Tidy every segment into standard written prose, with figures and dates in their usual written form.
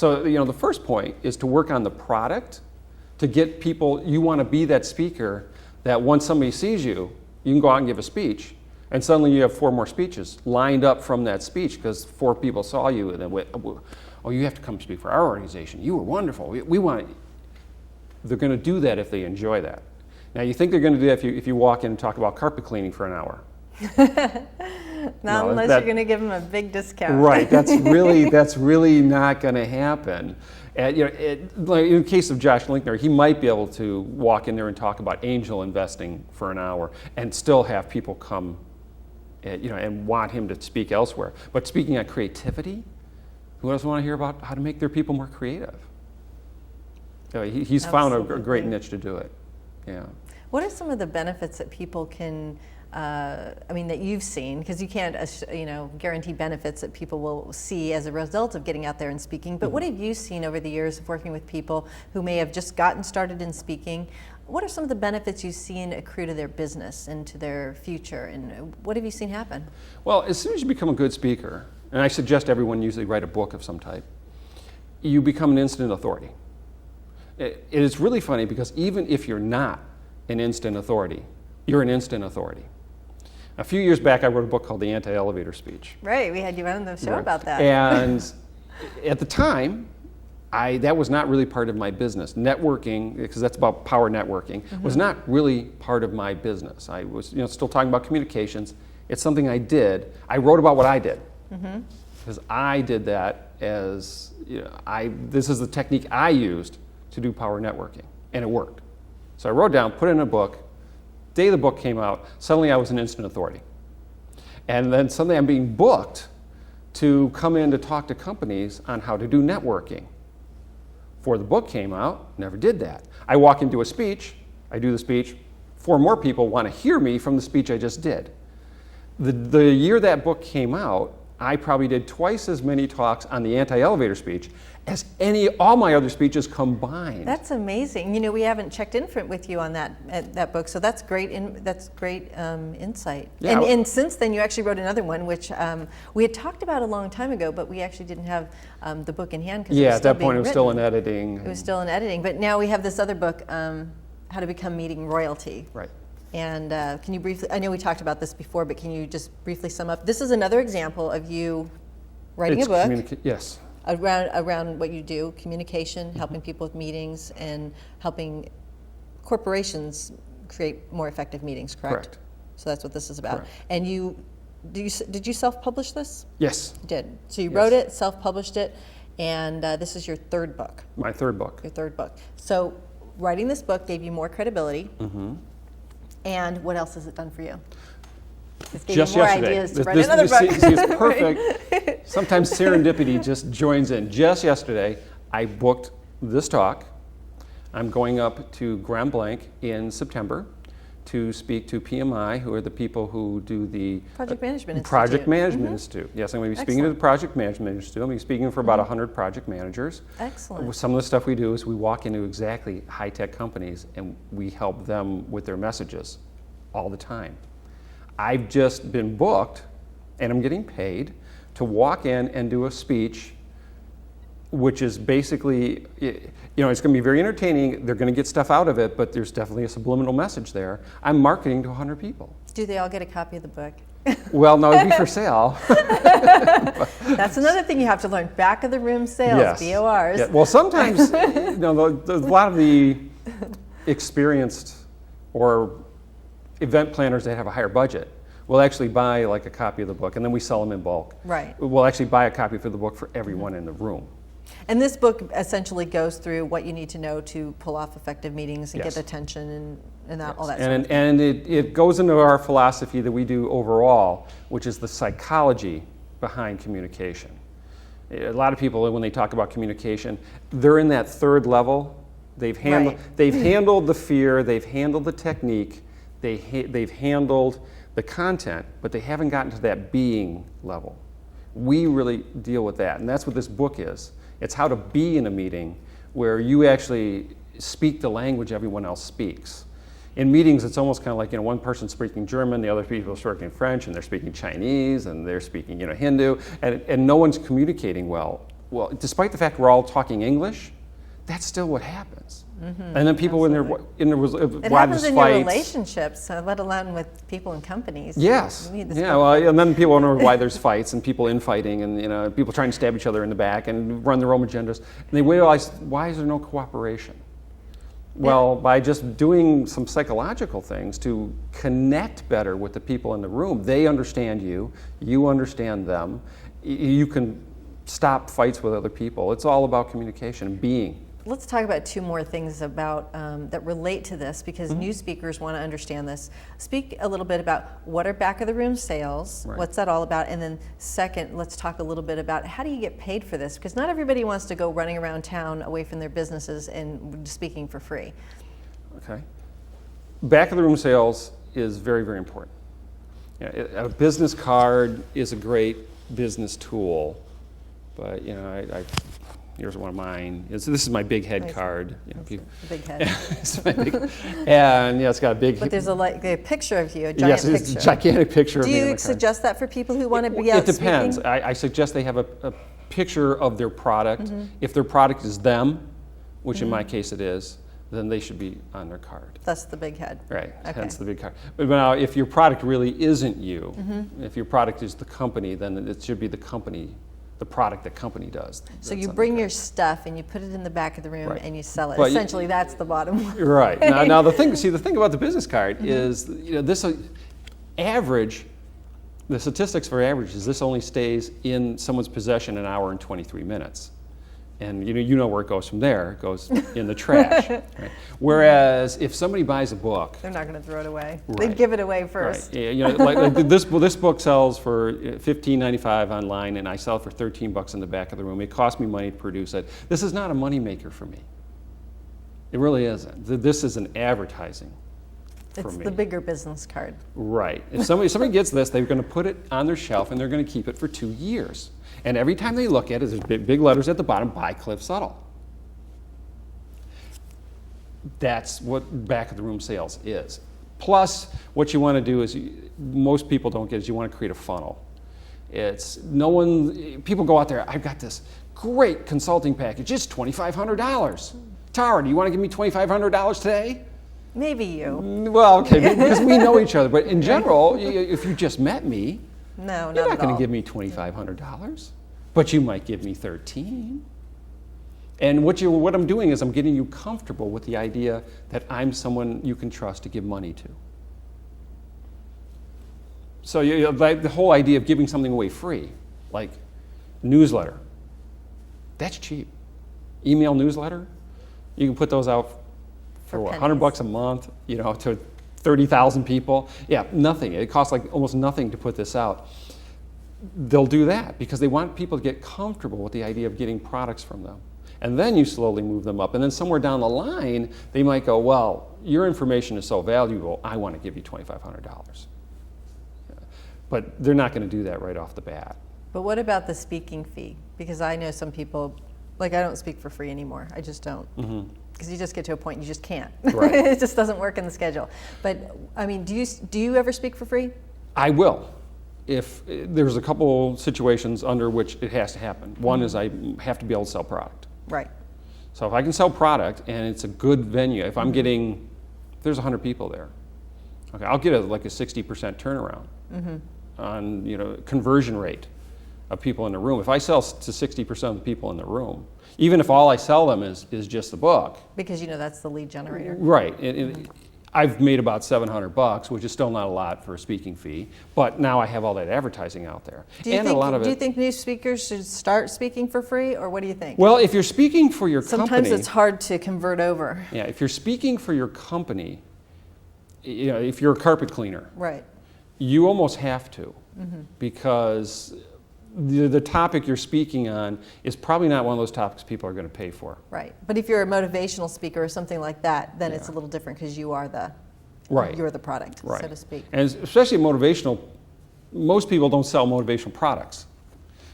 So, the first point is to work on the product, to get people, you want to be that speaker that once somebody sees you, you can go out and give a speech, and suddenly you have 4 more speeches lined up from that speech because 4 people saw you and then went, oh, you have to come speak for our organization. You were wonderful. We want it. They're going to do that if they enjoy that. Now, you think they're going to do that if you walk in and talk about carpet cleaning for an hour. Not unless you're going to give them a big discount. Right. That's really not going to happen. And, like in the case of Josh Linkner, he might be able to walk in there and talk about angel investing for an hour and still have people come, and want him to speak elsewhere. But speaking on creativity, who else want to hear about how to make their people more creative? He's found a great niche to do it. Yeah. What are some of the benefits that people can, that you've seen? Because you can't, guarantee benefits that people will see as a result of getting out there and speaking. But what have you seen over the years of working with people who may have just gotten started in speaking? What are some of the benefits you've seen accrue to their business and to their future? And what have you seen happen? Well, as soon as you become a good speaker, and I suggest everyone usually write a book of some type, you become an instant authority. It is really funny because even if you're not an instant authority, you're an instant authority. A few years back, I wrote a book called The Anti-Elevator Speech. Right, we had you on the show about that. And at the time, that was not really part of my business. Networking, because that's about power networking, was not really part of my business. I was still talking about communications. It's something I did. I wrote about what I did. Because I did that as, this is the technique I used to do power networking, and it worked. So I wrote down, put it in a book. Day the book came out, suddenly I was an instant authority. And then suddenly I'm being booked to come in to talk to companies on how to do networking. Before the book came out, never did that. I walk into a speech, I do the speech, 4 more people want to hear me from the speech I just did. The year that book came out, I probably did twice as many talks on the anti-elevator speech as all my other speeches combined. That's amazing. We haven't checked in with you on that book, so that's great. Insight. Yeah. And since then, you actually wrote another one, which we had talked about a long time ago, but we actually didn't have the book in hand because it was at that point it was written. still in editing. It was still in editing, but now we have this other book, How to Become Meeting Royalty. Right. And can you briefly, I know we talked about this before, but can you just briefly sum up? This is another example of you writing a book. Yes. Around what you do, communication, helping people with meetings, and helping corporations create more effective meetings, correct? So that's what this is about. Correct. And did you self-publish this? Yes. You did. So you wrote it, self-published it, and this is your 3rd book. My 3rd book. Your 3rd book. So writing this book gave you more credibility. And what else has it done for you? It's gave you more ideas to write another book. See, it's perfect. Sometimes serendipity just joins in. Just yesterday, I booked this talk. I'm going up to Grand Blanc in September to speak to PMI, who are the people who do the Project Management Institute. Project Management Institute. Yes, I'm going to be speaking to the Project Management Institute. I'm going to be speaking for about 100 project managers. Excellent. Some of the stuff we do is we walk into exactly high-tech companies and we help them with their messages all the time. I've just been booked, and I'm getting paid, to walk in and do a speech, which is basically, it's going to be very entertaining. They're going to get stuff out of it, but there's definitely a subliminal message there. I'm marketing to 100 people. Do they all get a copy of the book? Well, no, it'd be for sale. That's another thing you have to learn. Back of the room sales, yes. BORs. Yeah. Well, sometimes, a lot of the experienced or event planners that have a higher budget will actually buy like a copy of the book, and then we sell them in bulk. Right. We'll actually buy a copy for the book for everyone in the room. And this book essentially goes through what you need to know to pull off effective meetings and Yes. get attention and that, Yes. all that and, stuff. And it goes into our philosophy that we do overall, which is the psychology behind communication. A lot of people, when they talk about communication, they're in that 3rd level. They've handled the fear, they've handled the technique, they've handled the content, but they haven't gotten to that being level. We really deal with that, and that's what this book is. It's how to be in a meeting where you actually speak the language everyone else speaks. In meetings, it's almost kind of like one person's speaking German, the other people are speaking French, and they're speaking Chinese, and they're speaking Hindu, and no one's communicating well well, despite the fact we're all talking English, that's still what happens. And then people, when they're in the It why happens there's in your fights. relationships, let alone with people in companies. Yes. You need this Yeah. Well, and then people wonder why there's fights and people infighting and people trying to stab each other in the back and run their own agendas. And they realize, why is there no cooperation? Well, by just doing some psychological things to connect better with the people in the room. They understand you, you understand them. You can stop fights with other people. It's all about communication and being. Let's talk about two more things about that relate to this, because new speakers want to understand this. Speak a little bit about what are back of the room sales, Right. what's that all about, and then second, let's talk a little bit about how do you get paid for this, because not everybody wants to go running around town away from their businesses and speaking for free. Okay. Back of the room sales is very, very important. A business card is a great business tool, but here's one of mine. This is my big head Nice. card. A big head. It's my big, and it's got a big. But there's a picture of you, a giant yes, picture. it's a gigantic picture of Do me on you the card. suggest that for people who want to be out It depends. speaking? I suggest they have a picture of their product. If their product is them, which in my case it is, then they should be on their card. That's the big head. Right, Okay. hence the big card. But now, if your product really isn't you, if your product is the company, then it should be the company, the product the company does. So you bring your stuff and you put it in the back of the room Right. and you sell it. But Essentially, that's the bottom line. Right. Now the thing about the business card is, this average, the statistics for average is this only stays in someone's possession an hour and 23 minutes. And you know where it goes from there. It goes in the trash. Right? Whereas if somebody buys a book, They're not going to throw it away. Right. They'd give it away first. right, like this book sells for $15.95 online, and I sell it for $13 in the back of the room. It cost me money to produce it. This is not a moneymaker for me. It really isn't. This is an advertising for It's me. the bigger business card. Right. If somebody gets this, they're going to put it on their shelf and they're going to keep it for 2 years. And every time they look at it, there's big letters at the bottom, by Cliff Suttle. That's what back of the room sales is. Plus, what you want to do is, most people don't get, is you want to create a funnel. People go out there, I've got this great consulting package, it's $2,500. Tara, do you want to give me $2,500 today? Maybe you. Well, okay, because we know each other. But in general, if you just met me, No, you're not at going all. to give me $2,500, but you might give me $13. And what I'm doing is I'm getting you comfortable with the idea that I'm someone you can trust to give money to. So the whole idea of giving something away free, like newsletter, that's cheap. Email newsletter, you can put those out for what, $100 a month, to 30,000 people. Yeah, nothing. It costs like almost nothing to put this out. They'll do that because they want people to get comfortable with the idea of getting products from them. And then you slowly move them up. And then somewhere down the line, they might go, well, your information is so valuable, I want to give you $2,500. But they're not going to do that right off the bat. But what about the speaking fee? Because I know some people, like I don't speak for free anymore. I just don't. Because you just get to a point you just can't. Right. It just doesn't work in the schedule. But I mean, do you ever speak for free? I will. If there's a couple situations under which it has to happen. One is I have to be able to sell product. Right. So if I can sell product and it's a good venue, if I'm getting, there's 100 people there, okay, I'll get like a 60% turnaround on conversion rate of people in the room. If I sell to 60% of the people in the room, even if all I sell them is just the book. Because that's the lead generator. Right. I've made about $700, which is still not a lot for a speaking fee, but now I have all that advertising out there. Do you think new speakers should start speaking for free, or what do you think? Well, if you're speaking for your Sometimes company, it's hard to convert over. yeah, if you're speaking for your company, if you're a carpet cleaner, Right. you almost have to, because the topic you're speaking on is probably not one of those topics people are going to pay for. Right. But if you're a motivational speaker or something like that, then it's a little different because you are you're the product, so to speak. And especially motivational, most people don't sell motivational products.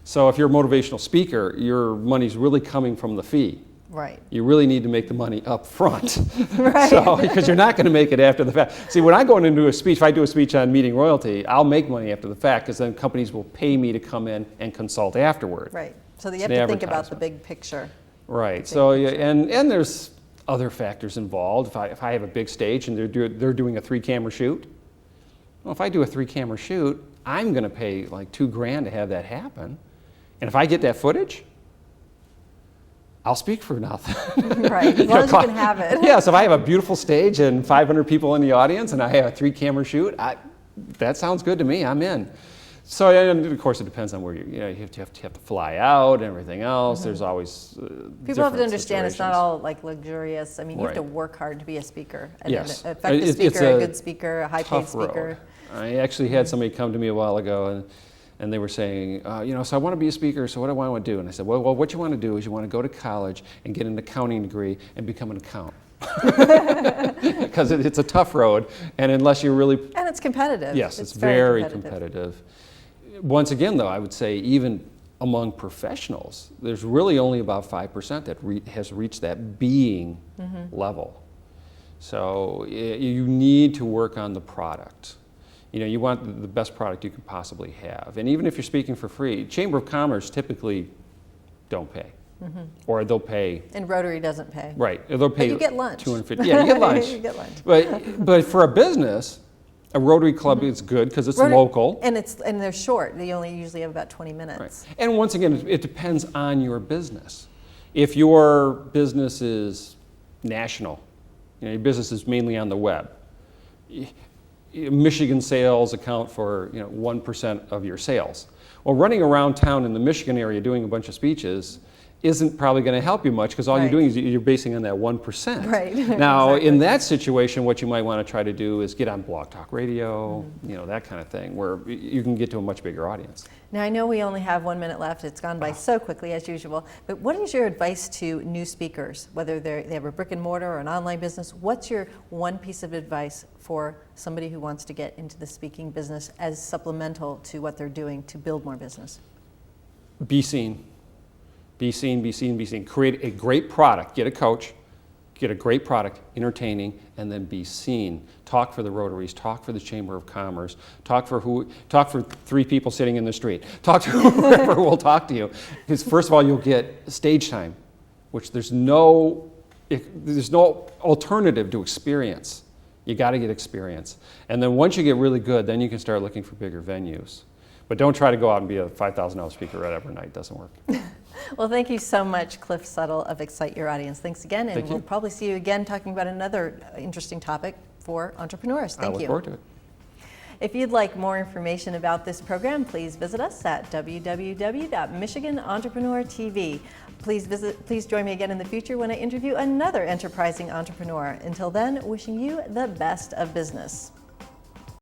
So if you're a motivational speaker, your money's really coming from the fee. Right. You really need to make the money up front. Right. So, because you're not going to make it after the fact. See, when I go in and do a speech, if I do a speech on meeting royalty, I'll make money after the fact because then companies will pay me to come in and consult afterward. Right. So that you It's have an to think about the advertisement. big picture. Right. So and there's other factors involved. If I have a big stage and they're doing a 3-camera shoot, well, if I do a 3-camera shoot, I'm going to pay like $2,000 to have that happen. And if I get that footage, I'll speak for nothing. Right. As long as you can have it. Yeah. So if I have a beautiful stage and 500 people in the audience, and I have a 3-camera shoot, that sounds good to me. I'm in. So, and of course, it depends on where you have to fly out and everything else. There's always People have to understand it's not all like luxurious. I mean, you have to Right. work hard to be a speaker. And Yes. an effective It's speaker, a a good speaker, a high-paid tough speaker. road. I actually had somebody come to me a while ago, and they were saying, so I want to be a speaker, so what do I want to do? And I said, well, what you want to do is you want to go to college and get an accounting degree and become an accountant. Because it's a tough road, and unless you're really... And it's competitive. Yes, it's very competitive. Once again, though, I would say even among professionals, there's really only about 5% that has reached that being level. So you need to work on the product. You want the best product you can possibly have. And even if you're speaking for free, Chamber of Commerce typically don't pay. Or they'll pay. And Rotary doesn't pay. Right. They'll pay. But you get lunch. $250. Yeah, you get lunch. You get lunch. But for a business, a Rotary Club is good because it's local. And they're short. They only usually have about 20 minutes. Right. And once again, it depends on your business. If your business is national, your business is mainly on the web, Michigan sales account for 1% of your sales. Well, running around town in the Michigan area doing a bunch of speeches isn't probably going to help you much because all you're doing is you're basing on that 1%. Right. Now, Exactly. in that situation, what you might want to try to do is get on Blog Talk Radio, that kind of thing, where you can get to a much bigger audience. Now, I know we only have 1 minute left. It's gone by so quickly, as usual. But what is your advice to new speakers, whether they have a brick and mortar or an online business? What's your one piece of advice for somebody who wants to get into the speaking business as supplemental to what they're doing to build more business? Be seen. Be seen, be seen, be seen. Create a great product. Get a coach. Get a great product, entertaining, and then be seen. Talk for the Rotaries. Talk for the Chamber of Commerce. Talk for 3 people sitting in the street. Talk to whoever will talk to you. Because first of all, you'll get stage time, which there's no alternative to experience. You got to get experience. And then once you get really good, then you can start looking for bigger venues. But don't try to go out and be a $5,000 speaker right every night. It doesn't work. Well, thank you so much, Cliff Suttle of Excite Your Audience. Thanks again, and we'll probably see you again talking about another interesting topic for entrepreneurs. Thank you. I look forward to it. If you'd like more information about this program, please visit us at www.michiganentrepreneurtv. Please join me again in the future when I interview another enterprising entrepreneur. Until then, wishing you the best of business.